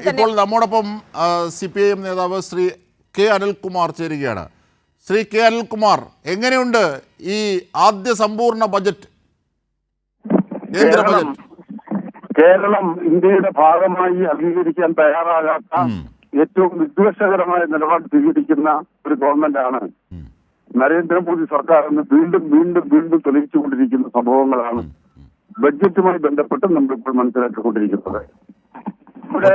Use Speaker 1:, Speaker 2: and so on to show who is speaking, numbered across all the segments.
Speaker 1: തന്നെ
Speaker 2: ഇപ്പോൾ നമ്മോടൊപ്പം CPIM നേതാവ് ശ്രീ കെ അനിൽകുമാർ ചേരുകയാണ്. ശ്രീ കെ അനിൽകുമാർ, എങ്ങനെയുണ്ട് ഈ ആദ്യ സമ്പൂർണ്ണ ബജറ്റ്, കേന്ദ്ര ബജറ്റ്?
Speaker 3: കേരളം ഇന്ത്യയുടെ ഭാഗമായി അംഗീകരിക്കാൻ തയ്യാറാകാത്ത ഏറ്റവും വിദ്വേഷകരമായ നിലപാട് സ്വീകരിക്കുന്ന ഒരു ഗവൺമെന്റാണ് നരേന്ദ്രമോദി സർക്കാർ എന്ന് വീണ്ടും വീണ്ടും വീണ്ടും തെളിയിച്ചുകൊണ്ടിരിക്കുന്ന സംഭവങ്ങളാണ് ബഡ്ജറ്റുമായി ബന്ധപ്പെട്ട് നമ്മളിപ്പോൾ മനസ്സിലാക്കിക്കൊണ്ടിരിക്കുന്നത്. ഇവിടെ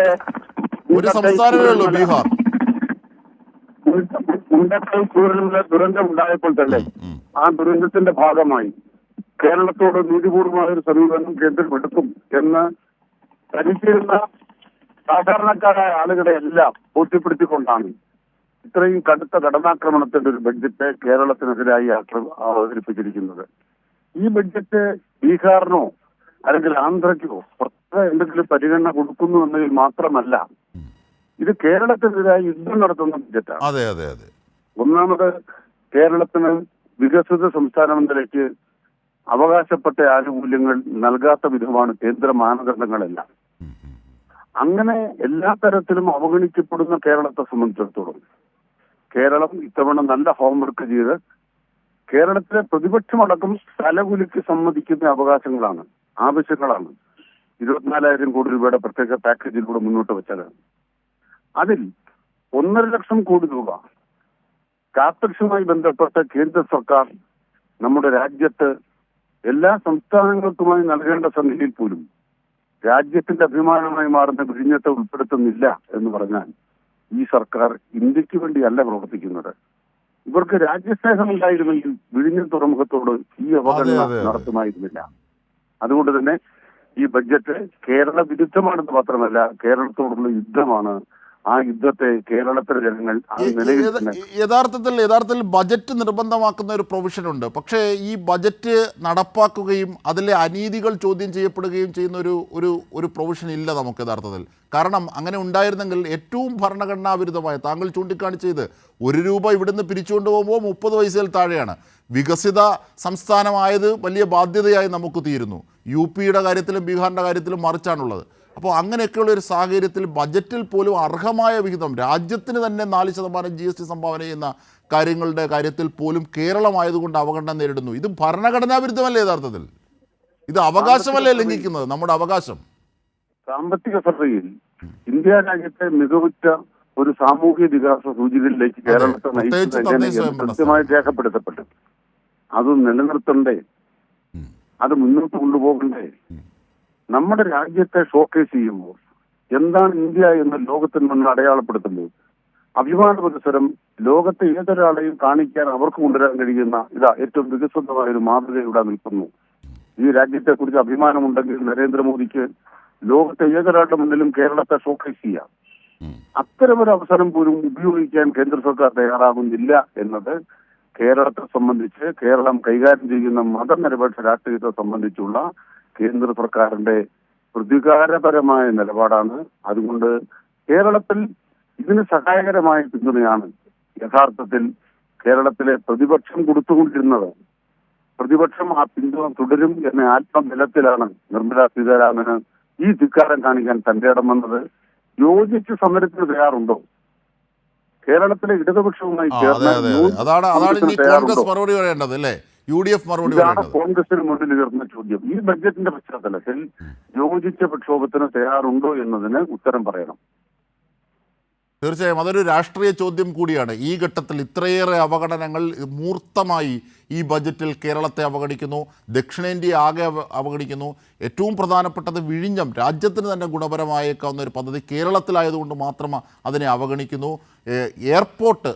Speaker 2: ഒരു സംസ്ഥാനമേ ഉള്ളൂ, ബീഹാർ.
Speaker 3: മുണ്ടക്കൈ ചൂരലിലെ ദുരന്തം ഉണ്ടായപ്പോൾ തന്നെ ആ ദുരന്തത്തിന്റെ ഭാഗമായി കേരളത്തോട് നീതിപൂർവമായ ഒരു സമീപനം കേന്ദ്രം എടുക്കും എന്ന് ധരിച്ചിരുന്ന സാധാരണക്കാരായ ആളുകളെ എല്ലാം ബോധ്യപ്പെടുത്തിക്കൊണ്ടാണ് ഇത്രയും കടുത്ത കടന്നാക്രമണത്തിന്റെ ഒരു ബഡ്ജറ്റ് കേരളത്തിനെതിരായി അവതരിപ്പിച്ചിരിക്കുന്നത്. ഈ ബഡ്ജറ്റ് ബീഹാറിനോ അല്ലെങ്കിൽ ആന്ധ്രയ്ക്കോ പ്രത്യേക എന്തെങ്കിലും പരിഗണന കൊടുക്കുന്നു എന്നതിൽ മാത്രമല്ല, ഇത് കേരളത്തിനെതിരായി യുദ്ധം നടത്തുന്ന ബഡ്ജറ്റാണ്.
Speaker 2: അതെ അതെ അതെ.
Speaker 3: ഒന്നാമത്, കേരളത്തിന് വികസിത സംസ്ഥാനം എന്ന നിലയ്ക്ക് അവകാശപ്പെട്ട ആനുകൂല്യങ്ങൾ നൽകാത്ത വിധമാണ് കേന്ദ്ര മാനദണ്ഡങ്ങളെല്ലാം. അങ്ങനെ എല്ലാ തരത്തിലും അവഗണിക്കപ്പെടുന്ന കേരളത്തെ സംബന്ധിച്ചിടത്തോളം കേരളം ഇത്തവണ നല്ല ഹോംവർക്ക് ചെയ്ത് കേരളത്തിലെ പ്രതിപക്ഷമടക്കം തലകുലുക്കി സമ്മതിക്കുന്ന അവകാശങ്ങളാണ്, ആവശ്യങ്ങളാണ് 24,000 കോടി രൂപയുടെ പ്രത്യേക പാക്കേജിലൂടെ മുന്നോട്ട് വെച്ചത്. അതിൽ 1.5 ലക്ഷം കോടി രൂപ കാപ്പക്സുമായി ബന്ധപ്പെട്ട് കേന്ദ്ര സർക്കാർ നമ്മുടെ രാജ്യത്ത് എല്ലാ സംസ്ഥാനങ്ങൾക്കുമായി നൽകേണ്ട സംഖ്യയിൽ പോലും രാജ്യത്തിന്റെ അഭിമാനമായി മാറുന്ന വിഴിഞ്ഞത്തെ ഉൾപ്പെടുത്തുന്നില്ല എന്ന് പറഞ്ഞാൽ ഈ സർക്കാർ ഇന്ത്യക്ക് വേണ്ടിയല്ല പ്രവർത്തിക്കുന്നത്. ഇവർക്ക് രാജ്യസ്നേഹം ഉണ്ടായിരുന്നെങ്കിൽ വിഴിഞ്ഞം തുറമുഖത്തോട് ഈ അവഗണന നടത്തുമായിരുന്നില്ല. അതുകൊണ്ട് തന്നെ ഈ ബഡ്ജറ്റ് കേരള വിരുദ്ധമാണെന്ന് മാത്രമല്ല, കേരളത്തോടുള്ള യുദ്ധമാണ്. ആ യുദ്ധത്തെ കേരളത്തിലെ ജനങ്ങൾ
Speaker 2: യഥാർത്ഥത്തിൽ ബജറ്റ് നിർബന്ധമാക്കുന്ന ഒരു പ്രൊവിഷൻ ഉണ്ട്. പക്ഷേ ഈ ബജറ്റ് നടപ്പാക്കുകയും അതിലെ അനീതികൾ ചോദ്യം ചെയ്യപ്പെടുകയും ചെയ്യുന്ന ഒരു പ്രൊവിഷൻ ഇല്ല നമുക്ക് യഥാർത്ഥത്തിൽ. കാരണം അങ്ങനെ ഉണ്ടായിരുന്നെങ്കിൽ ഏറ്റവും ഭരണഘടനാ വിരുദ്ധമായ, താങ്കൾ ചൂണ്ടിക്കാണിച്ചത് 1 രൂപ ഇവിടുന്ന് പിരിച്ചുകൊണ്ട് പോകുമ്പോൾ 30 പൈസയിൽ താഴെയാണ്. വികസിത സംസ്ഥാനമായത് വലിയ ബാധ്യതയായി നമുക്ക് തീരുന്നു. UP-യുടെ കാര്യത്തിലും ബീഹാറിൻ്റെ കാര്യത്തിലും മറിച്ചാണുള്ളത്. അപ്പോൾ അങ്ങനെയൊക്കെയുള്ള ഒരു സാഹചര്യത്തിൽ ബജറ്റിൽ പോലും അർഹമായ വിഹിതം, രാജ്യത്തിന് തന്നെ 4% GST സംഭാവന ചെയ്യുന്ന കാര്യങ്ങളുടെ കാര്യത്തിൽ പോലും കേരളമായതുകൊണ്ട് അവഗണന നേരിടുന്നു. ഇത് ഭരണഘടനാ വിരുദ്ധമല്ലേ യഥാർത്ഥത്തിൽ? ഇത് അവകാശമല്ലേ ലംഘിക്കുന്നത്, നമ്മുടെ അവകാശം?
Speaker 3: സാമ്പത്തിക സർവേയിൽ ഇന്ത്യ രാജ്യത്തെ മികവുറ്റ ഒരു സാമൂഹ്യ വികാസ സൂചികയിലേക്ക് കേരളത്തെ കൃത്യമായി രേഖപ്പെടുത്തപ്പെട്ടു. അത് നിലനിർത്തണ്ടേ, അത് മുന്നോട്ട് കൊണ്ടുപോകണ്ടേ? നമ്മുടെ രാജ്യത്തെ ഷോക്കേസ് ചെയ്യുമ്പോൾ എന്താണ് ഇന്ത്യ എന്ന് ലോകത്തിന് മുന്നിൽ അടയാളപ്പെടുത്തുമ്പോൾ അഭിമാന പുരസ്സരം ലോകത്തെ ഏതൊരാളെയും കാണിക്കാൻ അവർക്ക് കൊണ്ടുവരാൻ കഴിയുന്ന ഏറ്റവും വികസിതമായ ഒരു മാതൃക ഇവിടെ നിൽക്കുന്നു. ഈ രാജ്യത്തെ കുറിച്ച് അഭിമാനമുണ്ടെങ്കിൽ നരേന്ദ്രമോദിക്ക് ലോകത്തെ ഏതൊരാളുടെ മുന്നിലും കേരളത്തെ ഷോക്കേസ് ചെയ്യാം. അത്തരമൊരു അവസരം പോലും ഉപയോഗിക്കാൻ കേന്ദ്ര സർക്കാർ തയ്യാറാകുന്നില്ല എന്നത് കേരളത്തെ സംബന്ധിച്ച്, കേരളം കൈകാര്യം ചെയ്യുന്ന മതനിരപേക്ഷ രാഷ്ട്രീയത്തെ സംബന്ധിച്ചുള്ള കേന്ദ്ര സർക്കാരിന്റെ പ്രതികാരപരമായ നിലപാടാണ്. അതുകൊണ്ട് കേരളത്തിൽ ഇതിന് സഹായകരമായ പിന്തുണയാണ് യഥാർത്ഥത്തിൽ കേരളത്തിലെ പ്രതിപക്ഷം കൊടുത്തുകൊണ്ടിരുന്നത്. പ്രതിപക്ഷം ആ പിന്തുണ തുടരും എന്ന ആത്മബലത്തിലാണ് നിർമ്മലാ സീതാരാമന് ഈ ധിക്കാരം കാണിക്കാൻ തന്റെ ഇടം വന്നത്. യോജിച്ച് സമരത്തിന് തയ്യാറുണ്ടോ? കേരളത്തിലെ ഇടതുപക്ഷവുമായി കോൺഗ്രസിന് മുന്നിൽ ഉയർന്ന ചോദ്യം. ഈ ബഡ്ജറ്റിന്റെ പശ്ചാത്തലത്തിൽ യോജിച്ച പ്രക്ഷോഭത്തിന് തയ്യാറുണ്ടോ എന്നതിന് ഉത്തരം പറയണം.
Speaker 2: തീർച്ചയായും അതൊരു രാഷ്ട്രീയ ചോദ്യം കൂടിയാണ്. ഈ ഘട്ടത്തിൽ ഇത്രയേറെ അവഗണനകൾ മൂർത്തമായി ഈ ബജറ്റിൽ കേരളത്തെ അവഗണിക്കുന്നു, ദക്ഷിണേന്ത്യയെ ആകെ അവഗണിക്കുന്നു. ഏറ്റവും പ്രധാനപ്പെട്ടത് വിഴിഞ്ഞം, രാജ്യത്തിന് തന്നെ ഗുണപരമായേക്കാവുന്ന ഒരു പദ്ധതി കേരളത്തിലായതുകൊണ്ട് മാത്രം അതിനെ അവഗണിക്കുന്നു. എയർപോർട്ട്,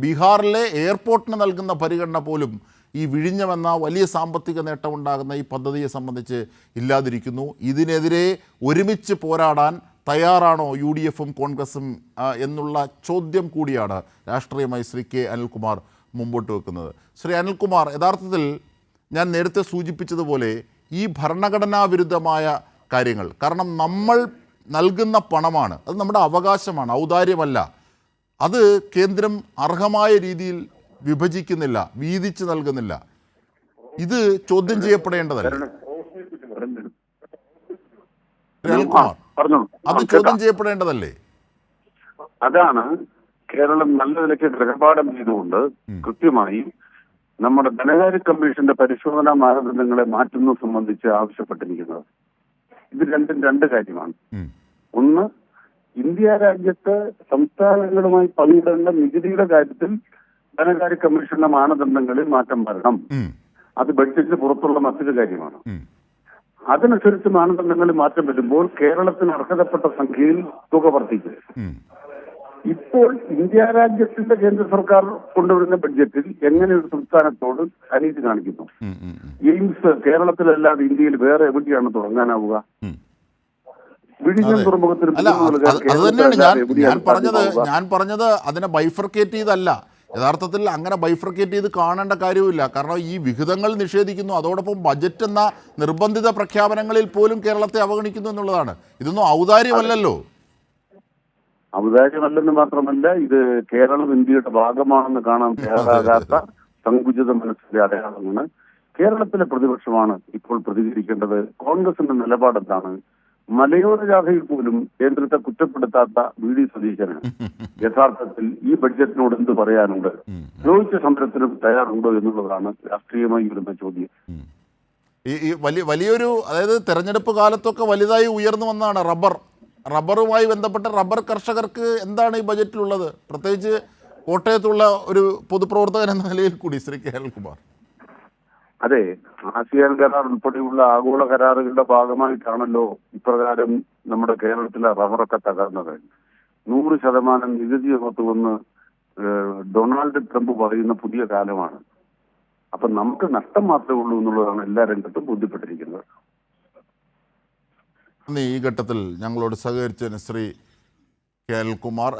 Speaker 2: ബീഹാറിലെ എയർപോർട്ടിന് നൽകുന്ന പരിഗണന പോലും ഈ വിഴിഞ്ഞമെന്ന വലിയ സാമ്പത്തിക നേട്ടമുണ്ടാകുന്ന ഈ പദ്ധതിയെ സംബന്ധിച്ച് ഇല്ലാതിരിക്കുന്നു. ഇതിനെതിരെ ഒരുമിച്ച് പോരാടാൻ തയ്യാറാണോ UDFും കോൺഗ്രസും എന്നുള്ള ചോദ്യം കൂടിയാണ് രാഷ്ട്രീയമായി ശ്രീ കെ അനിൽകുമാർ മുമ്പോട്ട് വെക്കുന്നത്. ശ്രീ അനിൽകുമാർ, യഥാർത്ഥത്തിൽ ഞാൻ നേരത്തെ സൂചിപ്പിച്ചതുപോലെ ഈ ഭരണഘടനാ വിരുദ്ധമായ കാര്യങ്ങൾ, കാരണം നമ്മൾ നൽകുന്ന പണമാണ്, അത് നമ്മുടെ അവകാശമാണ്, ഔദാര്യമല്ല. അത് കേന്ദ്രം അർഹമായ രീതിയിൽ വിഭജിക്കുന്നില്ല, വീതിച്ച് നൽകുന്നില്ല. ഇത് ചോദ്യം ചെയ്യപ്പെടേണ്ടതല്ല.
Speaker 3: പറഞ്ഞോളൂ.
Speaker 2: അത് ചോദ്യം ചെയ്യപ്പെടേണ്ടതല്ലേ?
Speaker 3: അതാണ് കേരളം നല്ല നിലയ്ക്ക് ഗൃഹപാഠം ചെയ്തുകൊണ്ട് കൃത്യമായി നമ്മുടെ ധനകാര്യ കമ്മീഷന്റെ പരിശോധനാ മാനദണ്ഡങ്ങളെ മാറ്റുന്നത് സംബന്ധിച്ച് ആവശ്യപ്പെട്ടിരിക്കുന്നത്. ഇത് രണ്ടും രണ്ട് കാര്യമാണ്. ഒന്ന്, ഇന്ത്യ രാജ്യത്ത് സംസ്ഥാനങ്ങളുമായി പങ്കിടേണ്ട നികുതിയുടെ കാര്യത്തിൽ ധനകാര്യ കമ്മീഷന്റെ മാനദണ്ഡങ്ങളിൽ മാറ്റം വരണം. അത് ബഡ്ജറ്റിന് പുറത്തുള്ള മറ്റൊരു കാര്യമാണ്. അതനുസരിച്ച് മാനദണ്ഡങ്ങളിൽ മാറ്റം വരുമ്പോൾ കേരളത്തിന് അർഹതപ്പെട്ട സംഖ്യയിൽ തുക വർദ്ധിക്കും. ഇപ്പോൾ ഇന്ത്യ രാജ്യത്തിന്റെ കേന്ദ്ര സർക്കാർ കൊണ്ടുവരുന്ന ബഡ്ജറ്റിൽ എങ്ങനെ ഒരു സംസ്ഥാനത്തോട് അനീതി കാണിക്കുന്നു? എയിംസ് കേരളത്തിലല്ലാതെ ഇന്ത്യയിൽ വേറെ എവിടെയാണ് തുടങ്ങാനാവുക? വിഴിഞ്ഞം തുറമുഖത്തിന്
Speaker 2: അല്ല, അത് തന്നെയാണ് ഞാൻ പറഞ്ഞത് അതിനെ ബൈഫർക്കേറ്റ് ചെയ്തല്ല. യഥാർത്ഥത്തിൽ അങ്ങനെ ബൈഫർക്കേറ്റ് ചെയ്ത് കാണേണ്ട കാര്യമില്ല. കാരണം ഈ വിഹിതങ്ങൾ നിഷേധിക്കുന്നു, അതോടൊപ്പം ബജറ്റ് എന്ന നിർബന്ധിത പ്രഖ്യാപനങ്ങളിൽ പോലും കേരളത്തെ അവഗണിക്കുന്നു എന്നുള്ളതാണ്. ഇതൊന്നും ഔദാര്യമല്ലല്ലോ.
Speaker 3: ഔദാര്യമല്ലെന്ന് മാത്രമല്ല, ഇത് കേരളം ഇന്ത്യയുടെ ഭാഗമാണെന്ന് കാണാൻ തയ്യാറാകാത്ത സങ്കുചിത മനസ്സിന്റെ അടയാളമാണ്. കേരളത്തിലെ പ്രതിപക്ഷമാണ് ഇപ്പോൾ പ്രതികരിക്കേണ്ടത്. കോൺഗ്രസിന്റെ നിലപാടെന്താണ്? മലയോര ജാഥയിൽ പോലും കേന്ദ്രത്തെ കുറ്റപ്പെടുത്താത്ത വി.ഡി. സതീശന് യഥാർത്ഥത്തിൽ ഈ ബഡ്ജറ്റിനോട് എന്ത് പറയാനുണ്ട്? യോജിച്ച സമരത്തിനും തയ്യാറുണ്ടോ എന്നുള്ളതാണ് രാഷ്ട്രീയമായി വരുന്ന ചോദ്യം.
Speaker 2: ഈ വലിയൊരു, അതായത് തെരഞ്ഞെടുപ്പ് കാലത്തൊക്കെ വലുതായി ഉയർന്നു വന്നതാണ് റബ്ബറുമായി ബന്ധപ്പെട്ട റബ്ബർ കർഷകർക്ക് എന്താണ് ഈ ബജറ്റിലുള്ളത്? പ്രത്യേകിച്ച് കോട്ടയത്തുള്ള ഒരു പൊതുപ്രവർത്തകൻ എന്ന നിലയിൽ കൂടി ശ്രീ കെ അനിൽകുമാർ.
Speaker 3: അതെ, ആസിയാൻ കരാർ ഉൾപ്പെടെയുള്ള ആഗോള കരാറുകളുടെ ഭാഗമായിട്ടാണല്ലോ ഇപ്രകാരം നമ്മുടെ കേരളത്തിലെ റബ്ബറൊക്കെ തകർന്നത്. 100% നികുതി ചുമത്തുമെന്ന് ഡൊണാൾഡ് ട്രംപ് പറയുന്ന പുതിയ കാലമാണ്. അപ്പൊ നമുക്ക് നഷ്ടം മാത്രമേ ഉള്ളൂ എന്നുള്ളതാണ് എല്ലാ രംഗത്തും ബോധ്യപ്പെട്ടിരിക്കുന്നത്.
Speaker 2: ഈ ഘട്ടത്തിൽ ഞങ്ങളോട് സഹകരിച്ചതിന് ശ്രീ കെ അനിൽകുമാർ.